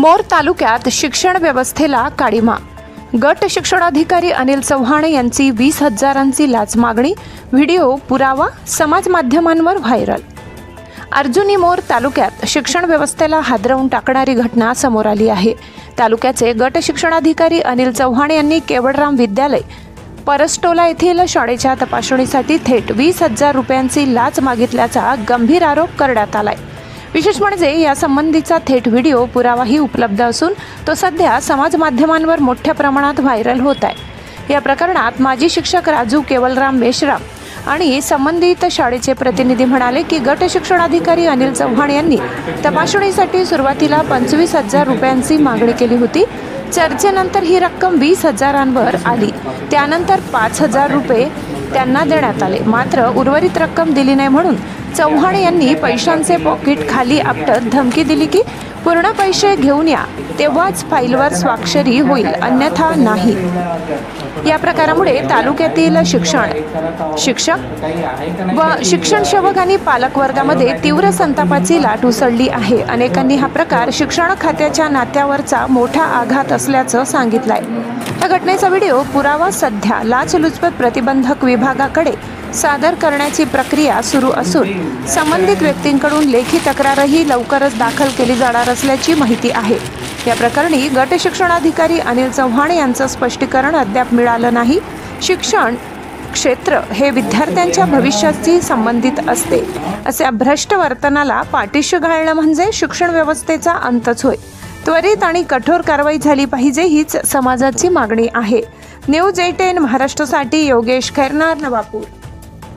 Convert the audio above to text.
मोर तालुक्यात शिक्षण व्यवस्थेला काळिमा। गट शिक्षणाधिकारी अनिल चव्हाण यांची 20,000ची लाच मागणी, व्हिडिओ पुरावा समाज माध्यमांवर व्हायरल। अर्जुनी मोर तालुक्यात शिक्षण व्यवस्थेला हादरवून टाकणारी घटना समोर आली आहे। तालुक्याचे गट शिक्षणाधिकारी अनिल चव्हाण यांनी केवळराम विद्यालय परसटोला येथील शाळेच्या तपासणीसाठी थेट 20,000 रुपयांची लाच मागितल्याचा गंभीर आरोप करण्यात आलाय। विशेष म्हणजे या संबंधीचा थेट व्हिडिओ पुरावाही उपलब्ध असून तो सध्या समाज माध्यमांवर मोठ्या प्रमाणात व्हायरल होत आहे। या प्रकरणात माजी शिक्षक राजू केवलराम मेश्राम आणि संबंधित शाळेचे प्रतिनिधी म्हणाले की गट शिक्षणाधिकारी अनिल चव्हाण यांनी तपासणीसाठी सुरुवातीला 25,000 रुपयांची मागणी केली होती। चर्चेनंतर ही रक्कम 20,000वर आली। त्यानंतर 5,000 रुपये त्यांना देण्यात आले, मात्र उर्वरित रक्कम दिली नाही म्हणून चव्हाण यांनी पैशांचे पॉकेट खाली आपटत धमकी दिली की पूर्ण पैसे घेऊन या, तेव्हाच फाईलवर स्वाक्षरी होईल, अन्यथा नाही। या प्रकारामुळे तालुक्यातील शिक्षक व शिक्षण सेवक आणि पालक वर्गामध्ये तीव्र संतापाची लाट उसळली आहे। अनेकांनी हा प्रकार शिक्षण खात्याच्या नात्यावरचा मोठा आघात असल्याचं सांगितलंय। या घटनेचा व्हिडिओ पुरावा सध्या लाचलुचपत प्रतिबंधक विभागाकडे सादर करण्याची प्रक्रिया सुरू असून संबंधित व्यक्तींकडून लेखी तक्रारही लवकरच दाखल केली जाणार असल्याची माहिती आहे। या प्रकरणी गट शिक्षणाधिकारी अनिल चव्हाण यांचं स्पष्टीकरण अद्याप मिळालं नाही। शिक्षण क्षेत्र हे विद्यार्थ्यांच्या भविष्याशी संबंधित असते, अशा भ्रष्ट वर्तनाला पाठीशी घालणं म्हणजे शिक्षण व्यवस्थेचा अंतच होय। त्वरित आणि कठोर कारवाई झाली पाहिजे, हीच समाजाची मागणी आहे। न्यूज 18 महाराष्ट्रासाठी योगेश खैरनार, नवापूर।